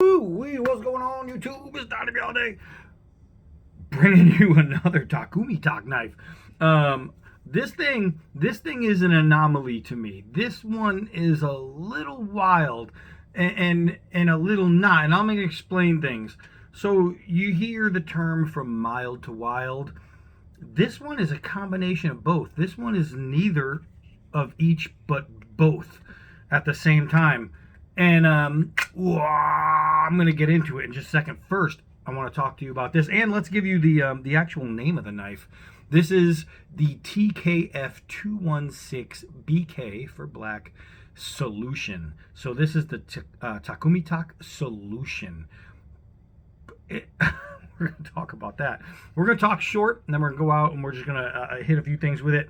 Woo-wee, what's going on, YouTube? It's Donnie all day, bringing you another Takumitak knife. This thing is an anomaly to me. This one is a little wild and a little not, and I'm gonna explain things. So you hear the term from mild to wild. This one is a combination of both. This one is neither of each, but both at the same time. And I'm going to get into it in just a second. First, I want to talk to you about this, and let's give you the actual name of the knife. This is the TKF216BK for black solution. So this is the Takumitak Solution. We're going to talk about that. We're going to talk short, and then we're going to go out and we're just going to hit a few things with it.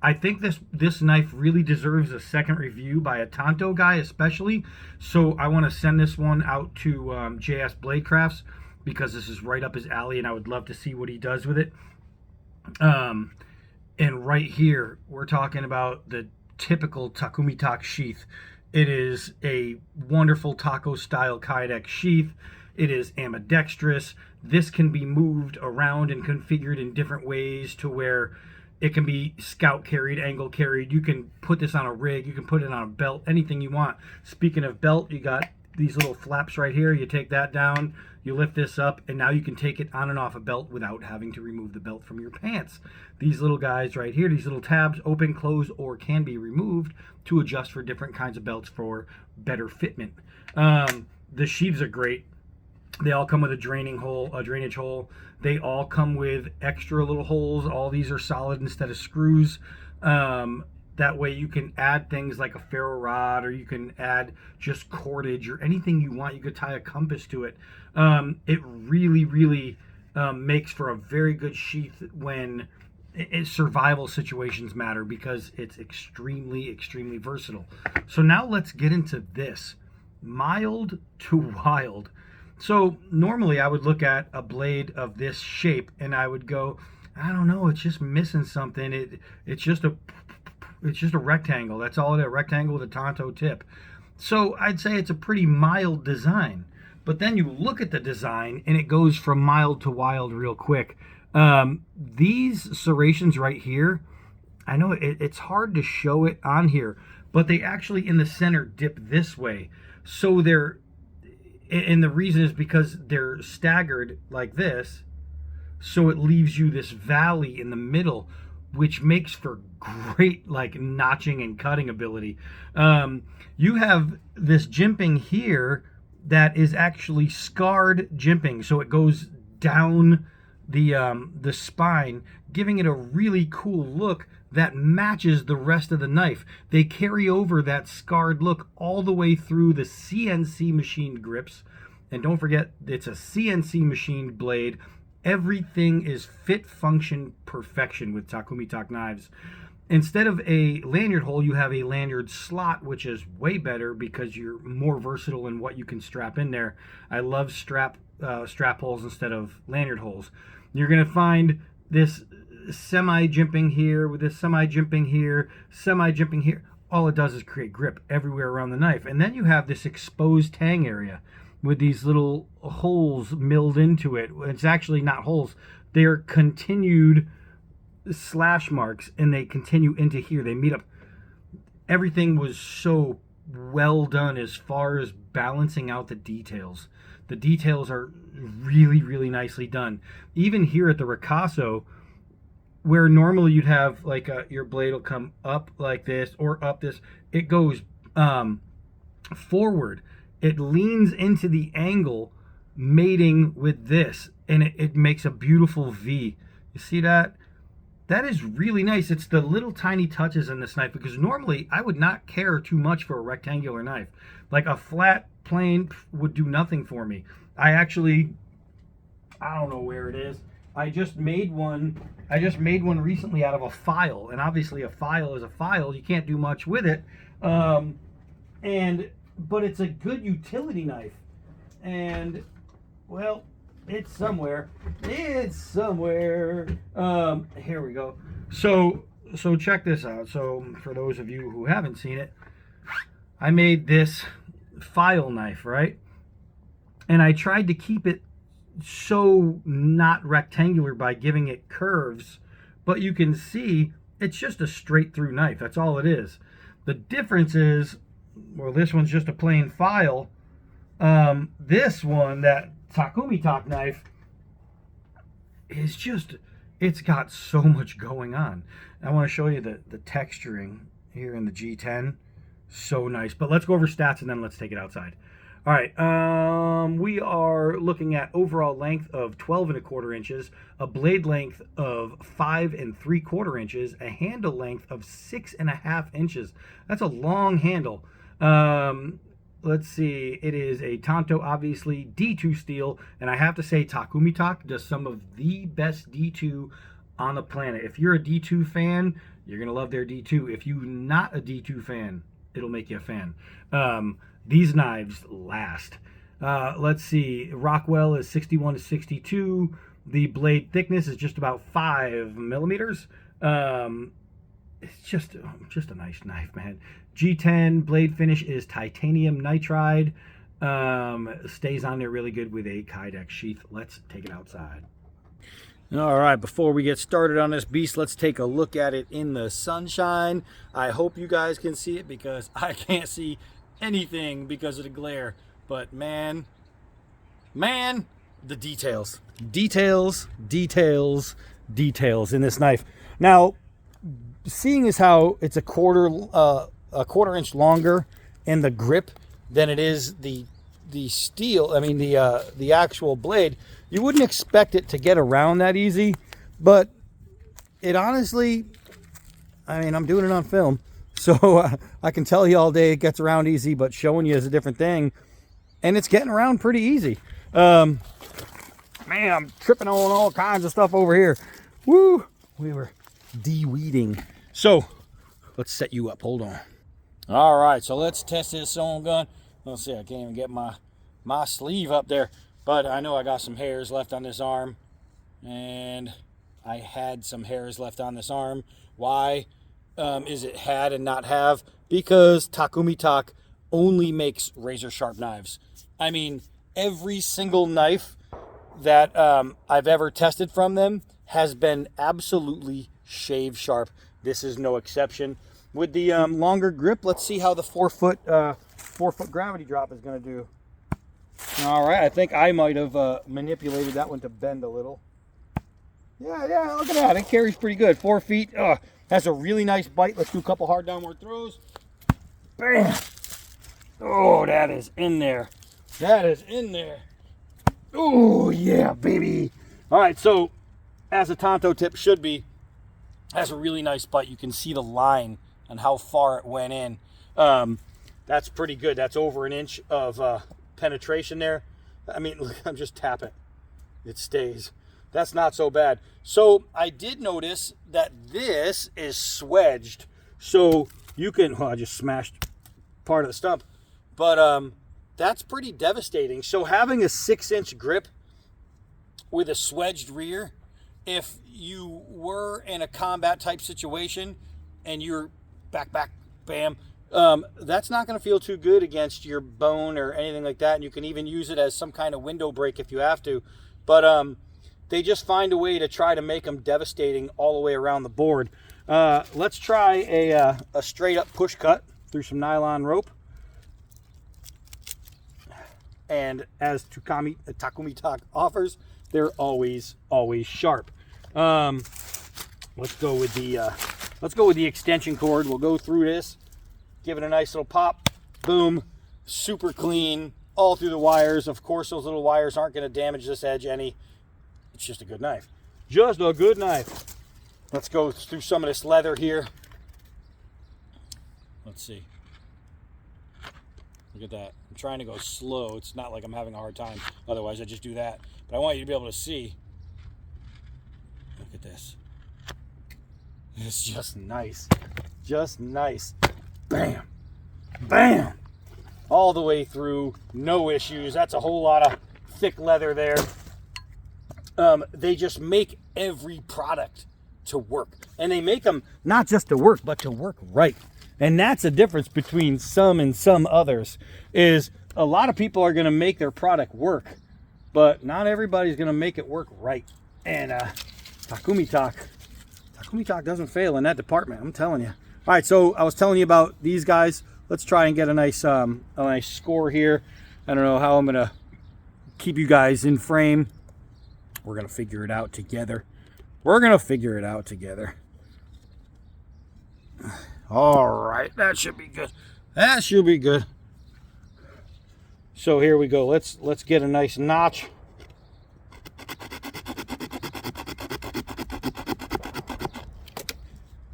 I think this knife really deserves a second review by a Tonto guy especially. So I want to send this one out to JS Blade Crafts because this is right up his alley and I would love to see what he does with it. And right here, we're talking about the typical Takumitak sheath. It is a wonderful taco style Kydex sheath. It is ambidextrous. This can be moved around and configured in different ways to where it can be scout carried, angle carried. You can put this on a rig. You can put it on a belt, anything you want. Speaking of belt, you got these little flaps right here. You take that down, you lift this up, and now you can take it on and off a belt without having to remove the belt from your pants. These little guys right here, these little tabs, open, close, or can be removed to adjust for different kinds of belts for better fitment. The sheaths are great. They all come with a drainage hole. They all come with extra little holes. All these are solid instead of screws. That way you can add things like a ferro rod, or you can add just cordage or anything you want. You could tie a compass to it. It really makes for a very good sheath when survival situations matter, because it's extremely versatile. So now let's get into this. Mild to wild. So normally I would look at a blade of this shape and I would go, I don't know, it's just missing something. It's just a rectangle. That's all it is, a rectangle with a Tonto tip. So I'd say it's a pretty mild design. But then you look at the design and it goes from mild to wild real quick. These serrations right here, I know it's hard to show it on here, but they actually in the center dip this way. So and the reason is because they're staggered like this, so it leaves you this valley in the middle, which makes for great like notching and cutting ability. You have this jimping here that is actually scarred jimping, so it goes down the spine, giving it a really cool look that matches the rest of the knife. They carry over that scarred look all the way through the CNC machined grips. And don't forget, it's a CNC machined blade. Everything is fit, function, perfection with Takumitak knives. Instead of a lanyard hole, you have a lanyard slot, which is way better because you're more versatile in what you can strap in there. I love strap holes instead of lanyard holes. You're going to find this semi-jimping here with this semi-jimping here, semi-jimping here. All it does is create grip everywhere around the knife. And then you have this exposed tang area with these little holes milled into it. It's actually not holes. They're continued slash marks, and they continue into here. They meet up. Everything was so well done as far as balancing out the details. The details are really nicely done. Even here at the ricasso, where normally you'd have like your blade will come up like this or up this, it goes forward. It leans into the angle, mating with this, and it makes a beautiful V. You see that? That is really nice. It's the little tiny touches in this knife, because normally I would not care too much for a rectangular knife. Like a flat plane would do nothing for me. I don't know where it is. I just made one recently out of a file, and obviously a file is a file. You can't do much with it. But it's a good utility knife. And well, it's somewhere. It's somewhere. Here we go. So check this out. So for those of you who haven't seen it, I made this file knife, right? And I tried to keep it so not rectangular by giving it curves, but you can see it's just a straight through knife. That's all it is. The difference is, well, this one's just a plain file. This one, that Takumitak knife, is just, it's got so much going on. I want to show you the texturing here in the G10. So nice. But let's go over stats and then let's take it outside. All right, we are looking at overall length of 12¼ inches, a blade length of 5 3/4 inches, a handle length of 6½ inches. That's a long handle. Let's see, it is a Tanto, obviously, D2 steel, and I have to say Takumitak does some of the best D2 on the planet. If you're a D2 fan, you're going to love their D2. If you're not a D2 fan, it'll make you a fan. These knives last. Let's see, Rockwell is 61 to 62. The blade thickness is just about 5 millimeters. It's just a nice knife, man. G10 blade finish is titanium nitride. Stays on there really good with a Kydex sheath. Let's take it outside. All right, before we get started on this beast, let's take a look at it in the sunshine. I hope you guys can see it because I can't see anything because of the glare. But man, the details in this knife. Now, seeing as how it's a quarter inch longer in the grip than it is the steel, I mean the actual blade, you wouldn't expect it to get around that easy, but it honestly, I mean, I'm doing it on film, so I can tell you all day it gets around easy, but showing you is a different thing, and it's getting around pretty easy. Man, I'm tripping on all kinds of stuff over here. Woo! We were de-weeding. So, let's set you up. Hold on. All right, so let's test this on gun. Let's see, I can't even get my sleeve up there, but I know I got some hairs left on this arm, and I had some hairs left on this arm. Why is it had and not have? Because Takumitak only makes razor sharp knives. I mean, every single knife that I've ever tested from them has been absolutely shave sharp. This is no exception. With the longer grip, let's see how the 4 foot gravity drop is going to do. All right, I think I might have manipulated that one to bend a little. Yeah, look at that. It carries pretty good. 4 feet. Has a really nice bite. Let's do a couple hard downward throws. Bam! Oh, that is in there. That is in there. Oh, yeah, baby. All right, so as a Tanto tip should be, has a really nice bite. You can see the line and how far it went in. That's pretty good. That's over an inch of penetration there. I mean, look, I'm just tapping. It stays. That's not so bad. So I did notice that this is swedged. So you can, well, I just smashed part of the stump. But that's pretty devastating. So having a 6-inch grip with a swedged rear, if you were in a combat type situation and you're back, bam, that's not going to feel too good against your bone or anything like that. And you can even use it as some kind of window break if you have to. But they just find a way to try to make them devastating all the way around the board. Let's try a straight up push cut through some nylon rope. And as Takumitak offers, they're always sharp. Let's go with the extension cord. We'll go through this, give it a nice little pop, boom, super clean, all through the wires. Of course, those little wires aren't going to damage this edge any. It's just a good knife. Just a good knife. Let's go through some of this leather here. Let's see. Look at that. I'm trying to go slow. It's not like I'm having a hard time. Otherwise, I just do that. But I want you to be able to see. Look at this. It's just nice. Just nice. Bam. Bam. All the way through. No issues. That's a whole lot of thick leather there. They just make every product to work. And they make them not just to work, but to work right. And that's the difference between some and some others. Is a lot of people are going to make their product work, but not everybody's going to make it work right. And Takumitak doesn't fail in that department, I'm telling you. All right, so I was telling you about these guys. Let's try and get a nice score here. I don't know how I'm going to keep you guys in frame. We're going to figure it out together. We're going to figure it out together. All right, that should be good. That should be good. So here we go. Let's get a nice notch.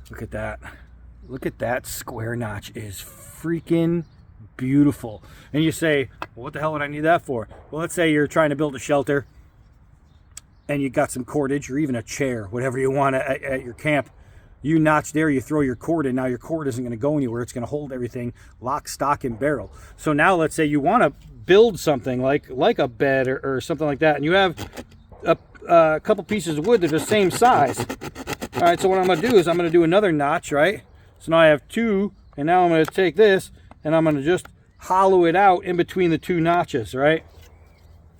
Look at that. Look at that square notch. It is freaking beautiful. And you say, well, what the hell would I need that for? Well, let's say you're trying to build a shelter and you got some cordage or even a chair, whatever you want at your camp. You notch there, you throw your cord in. Now your cord isn't going to go anywhere. It's going to hold everything lock, stock, and barrel. So now let's say you want to build something like a bed or something like that, and you have a couple pieces of wood that are the same size. All right, so what I'm going to do is I'm going to do another notch, right? So now I have two, and now I'm going to take this, and I'm going to just hollow it out in between the two notches, right?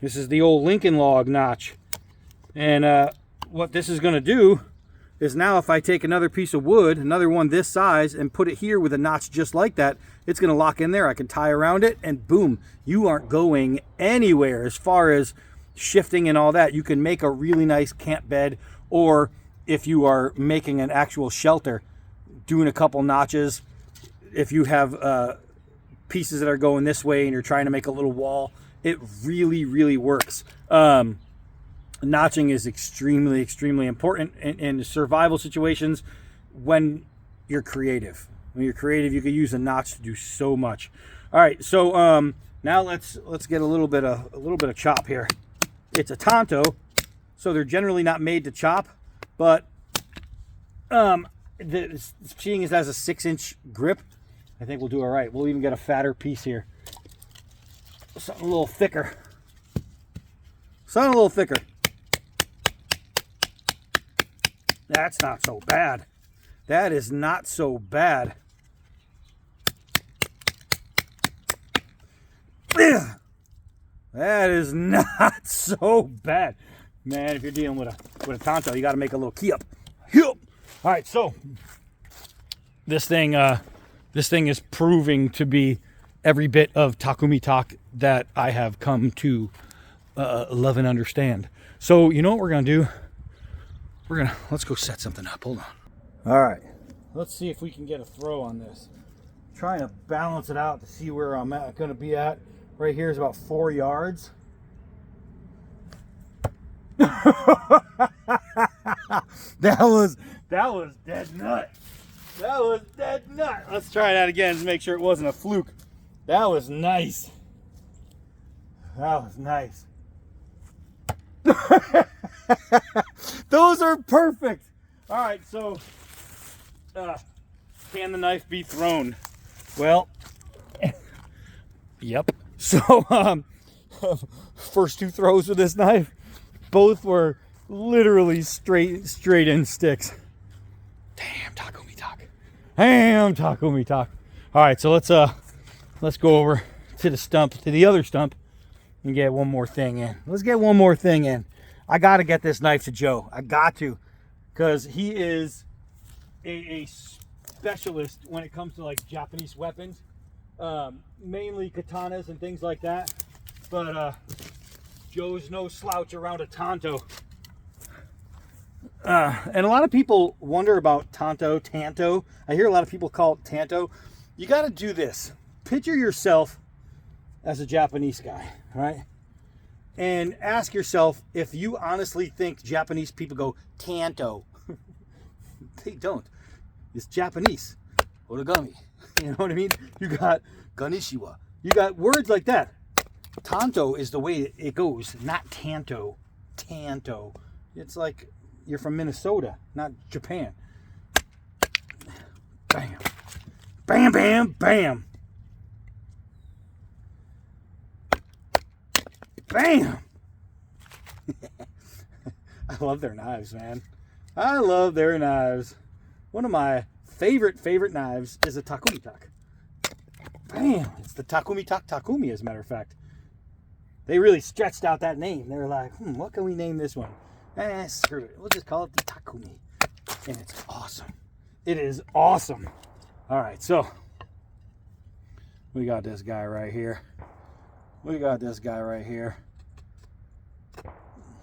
This is the old Lincoln log notch. And what this is going to do is now if I take another piece of wood, another one this size, and put it here with a notch just like that, it's going to lock in there. I can tie around it, and boom, you aren't going anywhere as far as shifting and all that. You can make a really nice camp bed, or if you are making an actual shelter, doing a couple notches. If you have pieces that are going this way and you're trying to make a little wall, it really, really works. Notching is extremely, extremely important in survival situations when you're creative. When you're creative, you can use a notch to do so much. All right, so now let's get a little bit of chop here. It's a Tonto, so they're generally not made to chop, but seeing as it has a 6-inch grip, I think we'll do all right. We'll even get a fatter piece here, something a little thicker. Something a little thicker. That's not so bad. That is not so bad. That is not so bad. Man, if you're dealing with a Tonto, you got to make a little key up. All right, so this thing is proving to be every bit of Takumitak that I have come to love and understand. So you know what we're gonna do? Let's go set something up. Hold on. All right, let's see if we can get a throw on this. I'm trying to balance it out to see where I'm gonna be at. Right here is about 4 yards. That was dead nut. That was dead nut. Let's try that again to make sure it wasn't a fluke. That was nice. That was nice. Those are perfect. All right, so can the knife be thrown? Well, yep. So first two throws with this knife, both were literally straight in sticks. Damn Takumitak. Damn Takumitak. All right, so let's go over to the other stump, and get one more thing in. Let's get one more thing in. I got to get this knife to Joe. I got to, because he is a specialist when it comes to like Japanese weapons, mainly katanas and things like that. But Joe's no slouch around a Tonto. And a lot of people wonder about Tanto. I hear a lot of people call it Tanto. You got to do this. Picture yourself as a Japanese guy, right? And ask yourself if you honestly think Japanese people go Tanto. They don't. It's Japanese. Origami. You know what I mean? You got Ganeshiwa. You got words like that. Tanto is the way it goes, not Tanto. Tanto. It's like you're from Minnesota, not Japan. Bam. Bam, bam, bam. Bam! I love their knives, man. I love their knives. One of my favorite knives is a Takumitak. Bam! It's the Takumitak Takumi, as a matter of fact. They really stretched out that name. They were like, what can we name this one? Screw it. We'll just call it the Takumi. And it's awesome. It is awesome. All right, so we got this guy right here. We got this guy right here.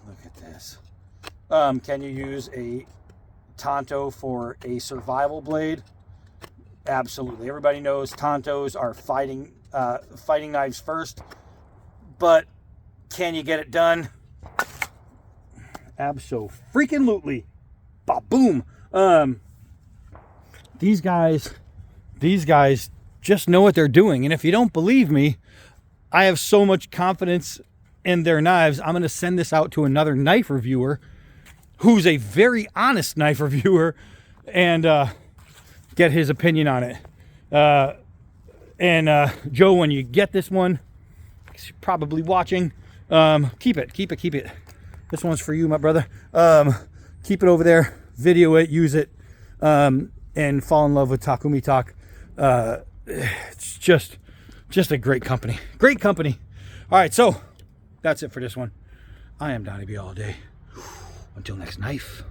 Look at this. Can you use a Tonto for a survival blade? Absolutely. Everybody knows Tontos are fighting knives first, but can you get it done? Abso-freaking-lutely. Ba-boom. These guys just know what they're doing, and if you don't believe me, I have so much confidence in their knives. I'm going to send this out to another knife reviewer who's a very honest knife reviewer, and get his opinion on it. Joe, when you get this one, you're probably watching, keep it. This one's for you, my brother. Keep it over there, video it, use it, and fall in love with Takumitak. It's just a great company. Great company. All right, so that's it for this one. I am Donnie B all day. Until next knife.